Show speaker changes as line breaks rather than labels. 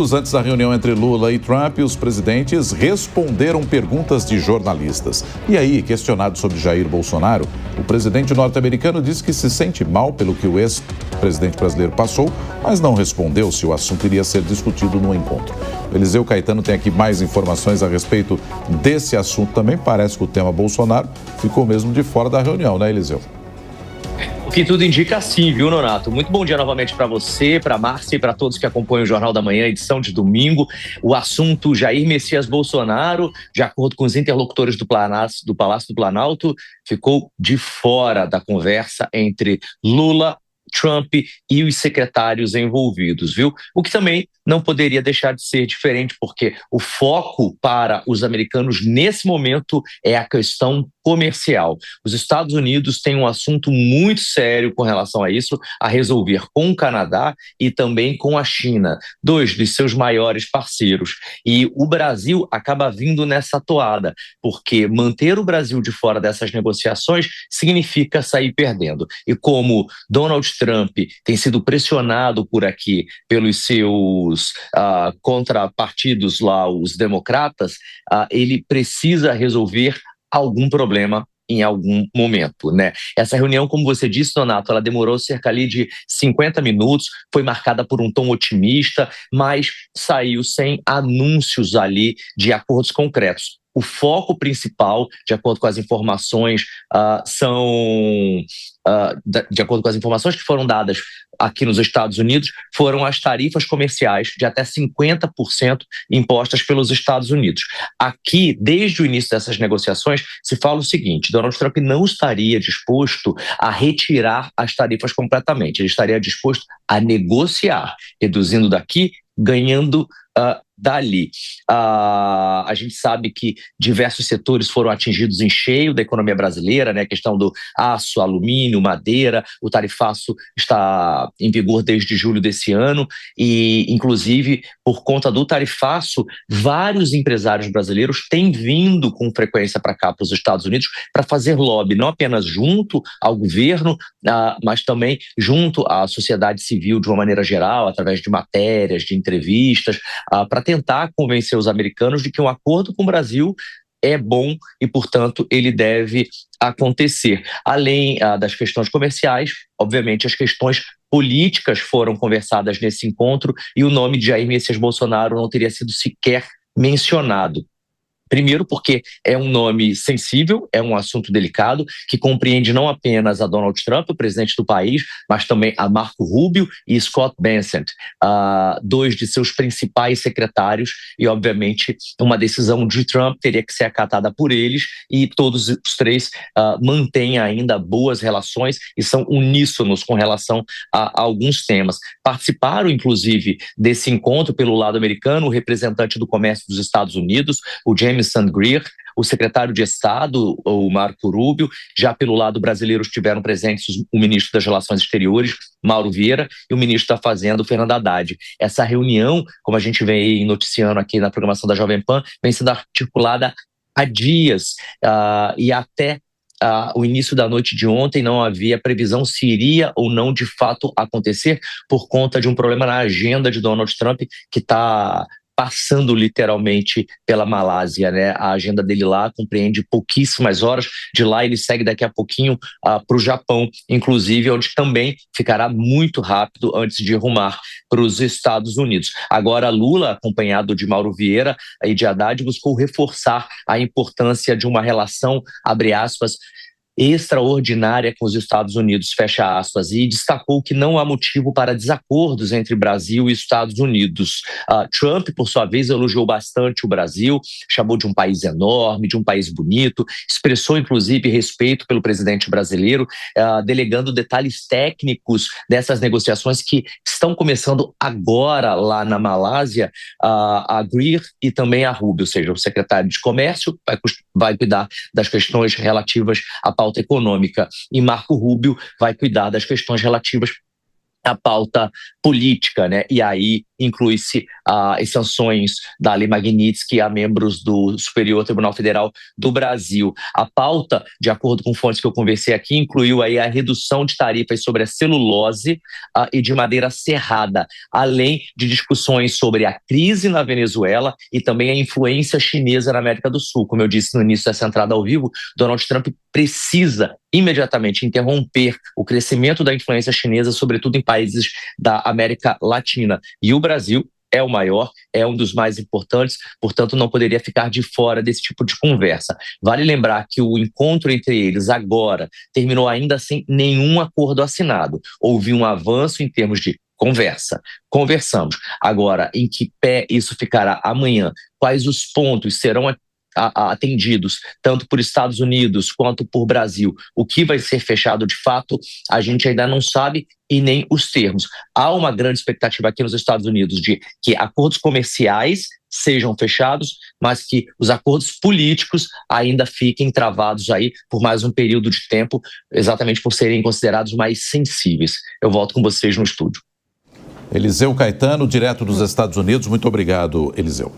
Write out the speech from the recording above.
Antes da reunião entre Lula e Trump, os presidentes responderam perguntas de jornalistas. E aí, questionado sobre Jair Bolsonaro, o presidente norte-americano disse que se sente mal pelo que o ex-presidente brasileiro passou, mas não respondeu se o assunto iria ser discutido no encontro. O Eliseu Caetano tem aqui mais informações a respeito desse assunto também. Parece que o tema Bolsonaro ficou mesmo de fora da reunião, né, Eliseu?
O que tudo indica sim, viu, Nonato? Muito bom dia novamente para você, para a Márcia e para todos que acompanham o Jornal da Manhã, edição de domingo. O assunto Jair Messias Bolsonaro, de acordo com os interlocutores do Palácio do Planalto, ficou de fora da conversa entre Lula, Trump e os secretários envolvidos, viu? O que também não poderia deixar de ser diferente, porque o foco para os americanos nesse momento é a questão comercial. Os Estados Unidos têm um assunto muito sério com relação a isso, a resolver com o Canadá e também com a China, dois dos seus maiores parceiros. E o Brasil acaba vindo nessa toada, porque manter o Brasil de fora dessas negociações significa sair perdendo. E como Donald Trump tem sido pressionado por aqui pelos seus contrapartidos lá, os democratas, ele precisa resolver algum problema em algum momento, né? Essa reunião, como você disse, Donato, ela demorou cerca ali de 50 minutos, foi marcada por um tom otimista, mas saiu sem anúncios ali de acordos concretos. O foco principal, de acordo com as informações, de acordo com as informações que foram dadas aqui nos Estados Unidos, foram as tarifas comerciais de até 50% impostas pelos Estados Unidos. Aqui, desde o início dessas negociações, se fala o seguinte: Donald Trump não estaria disposto a retirar as tarifas completamente, ele estaria disposto a negociar, reduzindo daqui, ganhando dali. A gente sabe que diversos setores foram atingidos em cheio da economia brasileira, né? A questão do aço, alumínio, madeira, o tarifaço está em vigor desde julho desse ano e, inclusive, por conta do tarifaço, vários empresários brasileiros têm vindo com frequência para cá, para os Estados Unidos, para fazer lobby, não apenas junto ao governo, mas também junto à sociedade civil de uma maneira geral, através de matérias, de entrevistas, para tentar convencer os americanos de que um acordo com o Brasil é bom e, portanto, ele deve acontecer. Além das questões comerciais, obviamente, as questões políticas foram conversadas nesse encontro e o nome de Jair Messias Bolsonaro não teria sido sequer mencionado. Primeiro, porque é um nome sensível, é um assunto delicado, que compreende não apenas a Donald Trump, o presidente do país, mas também a Marco Rubio e Scott Bessent, dois de seus principais secretários, e, obviamente, uma decisão de Trump teria que ser acatada por eles, e todos os três mantêm ainda boas relações e são uníssonos com relação a alguns temas. Participaram, inclusive, desse encontro pelo lado americano, o representante do comércio dos Estados Unidos, o James Sandgren, o secretário de Estado, o Marco Rubio. Já pelo lado brasileiro estiveram presentes o ministro das Relações Exteriores, Mauro Vieira, e o ministro da Fazenda, Fernando Haddad. Essa reunião, como a gente vem noticiando aqui na programação da Jovem Pan, vem sendo articulada há dias e até o início da noite de ontem não havia previsão se iria ou não de fato acontecer por conta de um problema na agenda de Donald Trump que está passando literalmente pela Malásia, né? A agenda dele lá compreende pouquíssimas horas. De lá ele segue daqui a pouquinho para o Japão, inclusive, onde também ficará muito rápido antes de rumar para os Estados Unidos. Agora, Lula, acompanhado de Mauro Vieira e de Haddad, buscou reforçar a importância de uma relação, abre aspas, extraordinária com os Estados Unidos, fecha aspas, e destacou que não há motivo para desacordos entre Brasil e Estados Unidos. Trump, por sua vez, elogiou bastante o Brasil, chamou de um país enorme, de um país bonito, expressou, inclusive, respeito pelo presidente brasileiro, delegando detalhes técnicos dessas negociações que estão começando agora lá na Malásia, a Greer e também a Rubio, ou seja, o secretário de Comércio vai cuidar das questões relativas à pauta econômica e Marco Rubio vai cuidar das questões relativas à pauta política, né? E aí inclui-se as sanções da Lei Magnitsky a membros do Superior Tribunal Federal do Brasil. A pauta, de acordo com fontes que eu conversei aqui, incluiu aí a redução de tarifas sobre a celulose e de madeira serrada, além de discussões sobre a crise na Venezuela e também a influência chinesa na América do Sul. Como eu disse no início dessa entrada ao vivo, Donald Trump precisa imediatamente interromper o crescimento da influência chinesa, sobretudo em países da América Latina. E o Brasil é o maior, é um dos mais importantes, portanto não poderia ficar de fora desse tipo de conversa. Vale lembrar que o encontro entre eles agora terminou ainda sem nenhum acordo assinado. Houve um avanço em termos de conversamos. Agora, em que pé isso ficará amanhã? Quais os pontos serão atendidos, tanto por Estados Unidos quanto por Brasil? O que vai ser fechado de fato, a gente ainda não sabe, e nem os termos. Há uma grande expectativa aqui nos Estados Unidos de que acordos comerciais sejam fechados, mas que os acordos políticos ainda fiquem travados aí por mais um período de tempo, exatamente por serem considerados mais sensíveis. Eu volto com vocês no estúdio.
Eliseu Caetano, direto dos Estados Unidos. Muito obrigado, Eliseu.